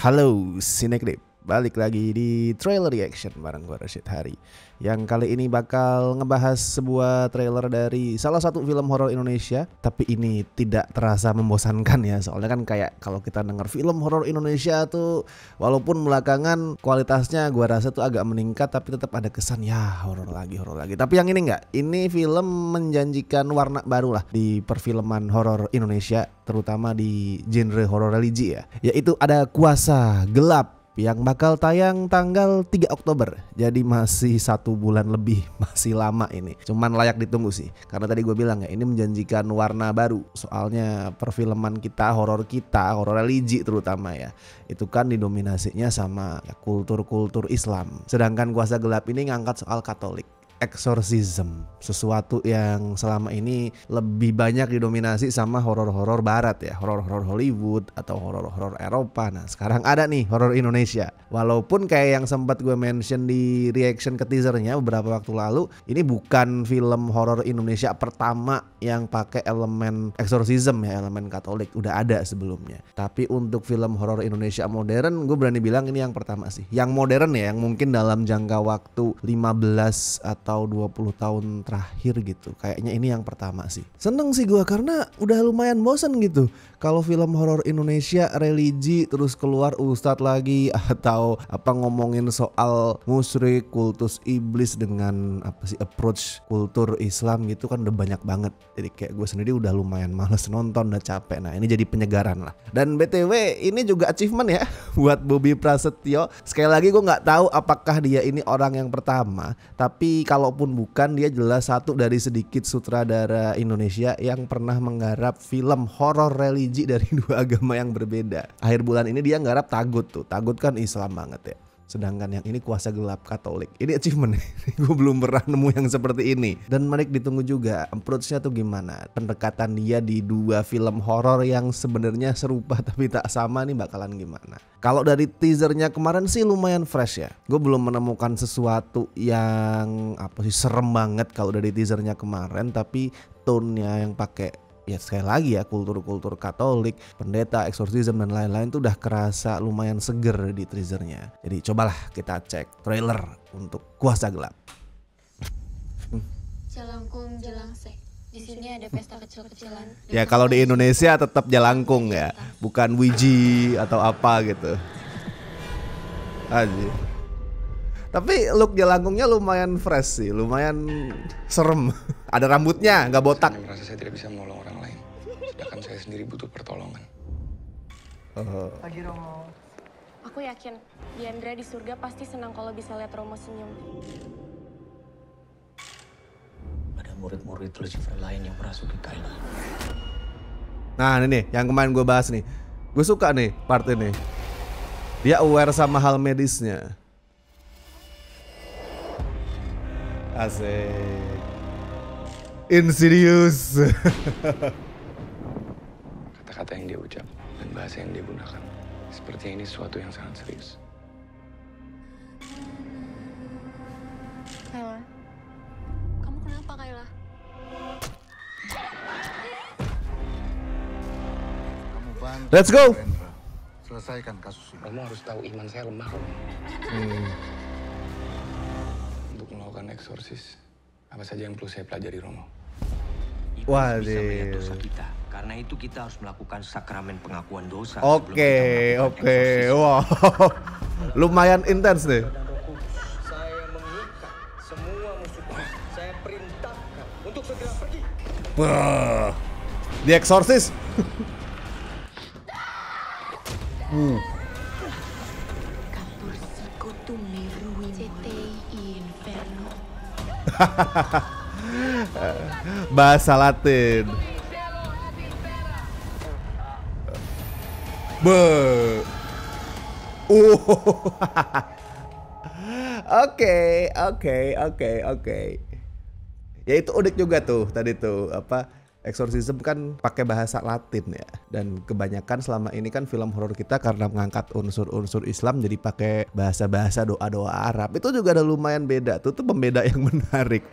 Halo Sineklip, balik lagi di trailer reaction bareng gue Rashid Hari. Yang kali ini bakal ngebahas sebuah trailer dari salah satu film horor Indonesia. Tapi ini tidak terasa membosankan ya. Soalnya kan kayak kalau kita denger film horor Indonesia tuh, walaupun belakangan kualitasnya gue rasa tuh agak meningkat, tapi tetap ada kesan ya horor lagi. Tapi yang ini enggak, ini film menjanjikan warna baru lah di perfilman horor Indonesia, terutama di genre horor religi ya. Yaitu ada Kuasa Gelap yang bakal tayang tanggal 3 Oktober. Jadi masih 1 bulan lebih, masih lama ini. Cuman layak ditunggu sih. Karena tadi gue bilang ya, ini menjanjikan warna baru. Soalnya perfilman kita, horor religi terutama ya, itu kan didominasinya sama ya, kultur Islam. Sedangkan Kuasa Gelap ini ngangkat soal Katolik. Exorcism, sesuatu yang selama ini lebih banyak didominasi sama horor-horor barat ya, horor-horor Hollywood atau horor-horor Eropa. Nah sekarang ada nih horor Indonesia. Walaupun kayak yang sempat gue mention di reaction ke teasernya beberapa waktu lalu, ini bukan film horor Indonesia pertama yang pakai elemen exorcism ya, elemen Katolik, udah ada sebelumnya. Tapi untuk film horor Indonesia modern, gue berani bilang ini yang pertama sih. Yang modern ya, yang mungkin dalam jangka waktu 15 atau 20 tahun terakhir gitu. Kayaknya ini yang pertama sih. Seneng sih gue karena udah lumayan bosen gitu. Kalau film horor Indonesia religi terus keluar ustadz lagi, atau apa ngomongin soal musyrik, kultus iblis dengan apa sih approach kultur Islam gitu kan udah banyak banget. Jadi kayak gue sendiri udah lumayan males nonton, udah capek. Nah ini jadi penyegaran lah. Dan BTW ini juga achievement ya buat Bobi Prasetyo. Sekali lagi gue nggak tahu apakah dia ini orang yang pertama, tapi kalaupun bukan, dia jelas satu dari sedikit sutradara Indonesia yang pernah menggarap film horor religi dari dua agama yang berbeda. Akhir bulan ini dia nggarap Tagut tuh. Tagut kan Islam banget ya. Sedangkan yang ini Kuasa Gelap Katolik. Ini achievement. Gue belum pernah nemu yang seperti ini. Dan menarik ditunggu juga approach-nya tuh gimana. Pendekatan dia di dua film horor yang sebenarnya serupa tapi tak sama nih bakalan gimana. Kalau dari teasernya kemarin sih lumayan fresh ya. Gue belum menemukan sesuatu yang apa sih serem banget kalau dari teasernya kemarin. Tapi tone-nya yang pakai ya sekali lagi ya kultur Katolik, pendeta, exorcism dan lain-lain tuh udah kerasa lumayan seger di teasernya. Jadi cobalah kita cek trailer untuk Kuasa Gelap. Jalangkung Jelangsek. Di sini ada pesta kecil-kecilan. Ya kalau di Indonesia tetap Jalangkung ya, bukan Wiji atau apa gitu. Aji. Tapi look Jalangkungnya lumayan fresh sih, lumayan serem. Ada rambutnya, nggak botak. Saya merasa saya tidak bisa menolong orang lain, sedangkan saya sendiri butuh pertolongan. Pagi Romo. Aku yakin Diandra di surga pasti senang kalau bisa lihat Romo senyum. Ada murid-murid Lucifer lain yang merasuki Kayla. Nah ini nih, yang kemarin gue bahas nih. Gue suka nih part ini. Dia aware sama hal medisnya. Asik. Insidious. Kata-kata yang dia ucap dan bahasa yang dia gunakan, seperti ini sesuatu yang sangat serius. Kayla, kamu kenapa Kayla? Kamu bantu Let's go. Rendra selesaikan kasus ini. Kamu harus tahu iman saya lemah. Untuk melakukan eksorsis, apa saja yang perlu saya pelajari, Romo? Wah, Bisa melihat Dil. dosa kita. Karena itu kita harus melakukan sakramen pengakuan dosa. Oke. Wow. Lumayan intens nih. Saya mengikat semua musuh. Saya perintahkan untuk segera pergi. Wah. The Exorcist. Kapur sekutu merui CTI Inferno. Bahasa Latin. Oke. Ya itu unik juga tuh tadi tuh apa Exorcism kan pakai bahasa Latin ya, dan kebanyakan selama ini kan film horor kita karena mengangkat unsur-unsur Islam jadi pakai bahasa-bahasa doa-doa Arab. Itu juga ada lumayan beda tuh pembeda yang menarik.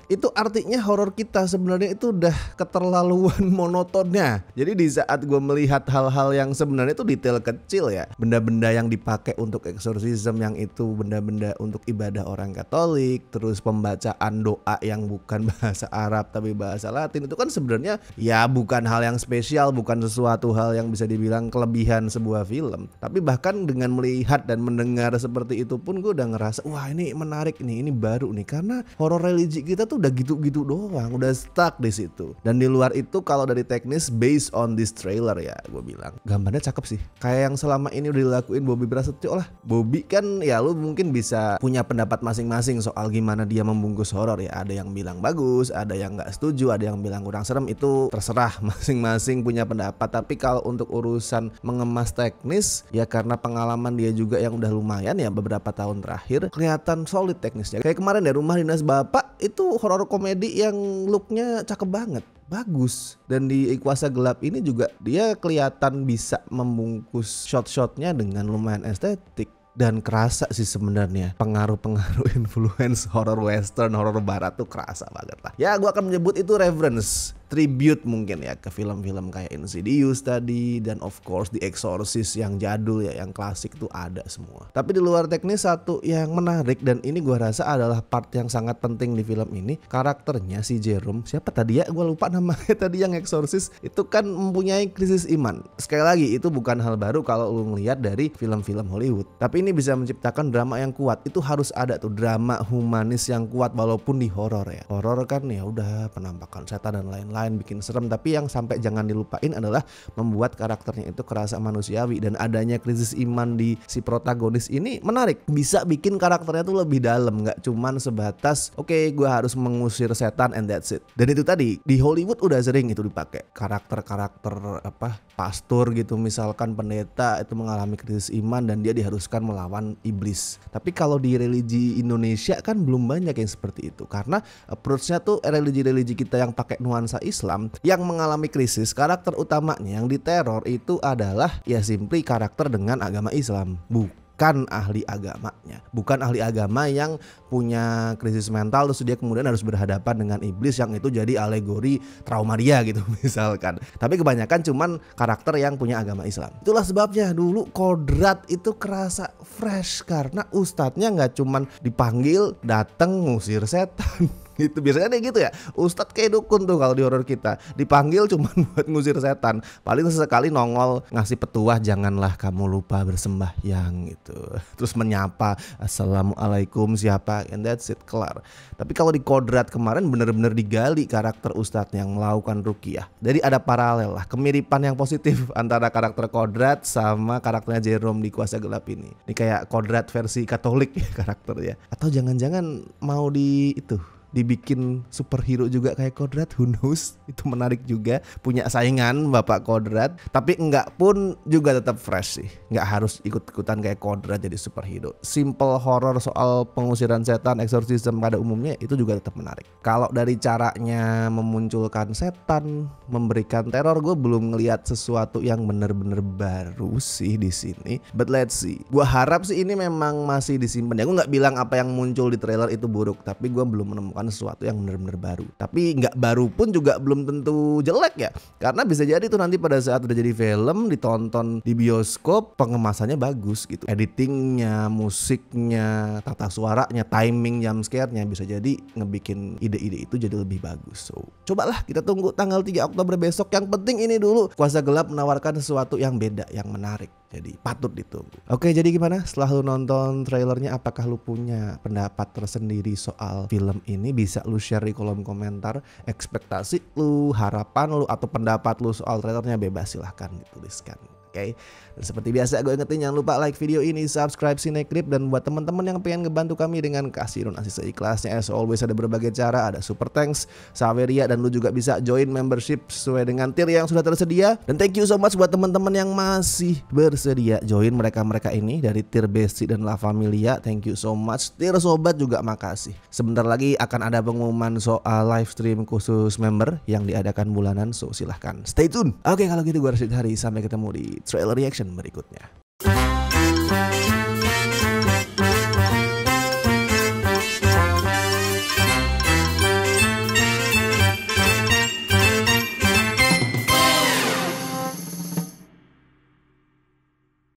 Itu artinya horor kita sebenarnya itu udah keterlaluan monotonnya. Jadi di saat gue melihat hal-hal yang sebenarnya itu detail kecil ya, benda-benda yang dipakai untuk exorcism yang itu benda-benda untuk ibadah orang Katolik, terus pembacaan doa yang bukan bahasa Arab tapi bahasa Latin, itu kan sebenarnya ya bukan hal yang spesial, bukan sesuatu hal yang bisa dibilang kelebihan sebuah film. Tapi bahkan dengan melihat dan mendengar seperti itu pun gue udah ngerasa wah ini menarik nih, ini baru nih, karena horor religi kita tuh udah gitu-gitu doang, udah stuck di situ. Dan di luar itu kalau dari teknis based on this trailer ya, gue bilang gambarnya cakep sih, kayak yang selama ini udah dilakuin Bobby Prasetyo lah. Bobby kan ya lu mungkin bisa punya pendapat masing-masing soal gimana dia membungkus horor ya, ada yang bilang bagus, ada yang nggak setuju, ada yang bilang kurang serem, itu terserah masing-masing punya pendapat. Tapi kalau untuk urusan mengemas teknis ya, karena pengalaman dia juga yang udah lumayan ya beberapa tahun terakhir, kelihatan solid teknisnya. Kayak kemarin ya Rumah Dinas Bapak, itu horor komedi yang looknya cakep banget, bagus. Dan di Kuasa Gelap ini juga dia kelihatan bisa membungkus shot-shotnya dengan lumayan estetik. Dan kerasa sih sebenarnya pengaruh-pengaruh influence horror western, horror barat tuh kerasa banget lah. Ya gue akan menyebut itu reference, tribute mungkin ya ke film-film kayak Insidious tadi, dan of course The Exorcist yang jadul ya, yang klasik tuh ada semua. Tapi di luar teknis, satu yang menarik dan ini gue rasa adalah part yang sangat penting di film ini, karakternya si Jerome, siapa tadi ya, gue lupa namanya tadi, yang Exorcist itu kan mempunyai krisis iman. Sekali lagi itu bukan hal baru kalau lu ngelihat dari film-film Hollywood, tapi ini bisa menciptakan drama yang kuat. Itu harus ada tuh drama humanis yang kuat walaupun di horor ya. Horor kan ya udah penampakan setan dan lain-lain bikin serem, tapi yang sampai jangan dilupain adalah membuat karakternya itu kerasa manusiawi. Dan adanya krisis iman di si protagonis ini menarik, bisa bikin karakternya tuh lebih dalam, nggak cuman sebatas oke, gue harus mengusir setan and that's it. Dan itu tadi di Hollywood udah sering itu dipakai, karakter-karakter apa pastor gitu misalkan, pendeta itu mengalami krisis iman dan dia diharuskan melawan iblis. Tapi kalau di religi Indonesia kan belum banyak yang seperti itu, karena approach-nya tuh religi-religi kita yang pakai nuansa Islam yang mengalami krisis, karakter utamanya yang diteror itu adalah ya simply karakter dengan agama Islam, bukan ahli agamanya, bukan ahli agama yang punya krisis mental terus dia kemudian harus berhadapan dengan iblis yang itu jadi alegori trauma dia gitu misalkan. Tapi kebanyakan cuman karakter yang punya agama Islam. Itulah sebabnya dulu Kodrat itu kerasa fresh karena ustadznya nggak cuman dipanggil datang ngusir setan gitu. Biasanya kayak gitu ya, ustadz kayak dukun tuh kalau di horor kita, dipanggil cuman buat ngusir setan, paling sesekali nongol ngasih petuah janganlah kamu lupa bersembahyang gitu, terus menyapa assalamualaikum siapa, and that's it, kelar. Tapi kalau di Kodrat kemarin bener-bener digali karakter ustadz yang melakukan ruqyah. Jadi ada paralel lah, kemiripan yang positif antara karakter Kodrat sama karakternya Jerome di Kuasa Gelap ini. Ini kayak Kodrat versi Katolik ya karakternya, atau jangan-jangan mau dibikin superhero juga kayak Kodrat, who knows. Itu menarik juga, punya saingan Bapak Kodrat, tapi enggak pun juga tetap fresh sih, enggak harus ikut-ikutan kayak Kodrat jadi superhero. Simple horror soal pengusiran setan, exorcism pada umumnya itu juga tetap menarik. Kalau dari caranya memunculkan setan, memberikan teror, gue belum ngelihat sesuatu yang bener-bener baru sih di sini. But let's see. Gue harap sih ini memang masih disimpan ya. Gue nggak bilang apa yang muncul di trailer itu buruk, tapi gue belum menemukan sesuatu yang benar-benar baru. Tapi nggak baru pun juga belum tentu jelek ya, karena bisa jadi tuh nanti pada saat udah jadi film ditonton di bioskop pengemasannya bagus gitu, editingnya, musiknya, tata suaranya, timing jump scare-nya bisa jadi ngebikin ide-ide itu jadi lebih bagus. So cobalah kita tunggu tanggal 3 Oktober besok. Yang penting ini dulu, Kuasa Gelap menawarkan sesuatu yang beda, yang menarik, jadi patut ditunggu. Oke, jadi gimana setelah lu nonton trailernya? Apakah lu punya pendapat tersendiri soal film ini? Bisa lu share di kolom komentar. Ekspektasi lu, harapan lu, atau pendapat lu soal trailernya bebas silahkan dituliskan. Oke. Dan seperti biasa gue ingetin jangan lupa like video ini, subscribe Cinecrip, dan buat teman-teman yang pengen ngebantu kami dengan kasih donasi seikhlasnya, as always ada berbagai cara, ada super thanks, Saweria, dan lu juga bisa join membership sesuai dengan tier yang sudah tersedia. Dan thank you so much buat teman-teman yang masih bersedia join mereka-mereka ini dari tier basic dan La Familia. Thank you so much. Tier sobat juga makasih. Sebentar lagi akan ada pengumuman soal live stream khusus member yang diadakan bulanan, so silahkan stay tune. Oke, kalau gitu gue Rashid Hari, sampai ketemu di trailer reaction berikutnya.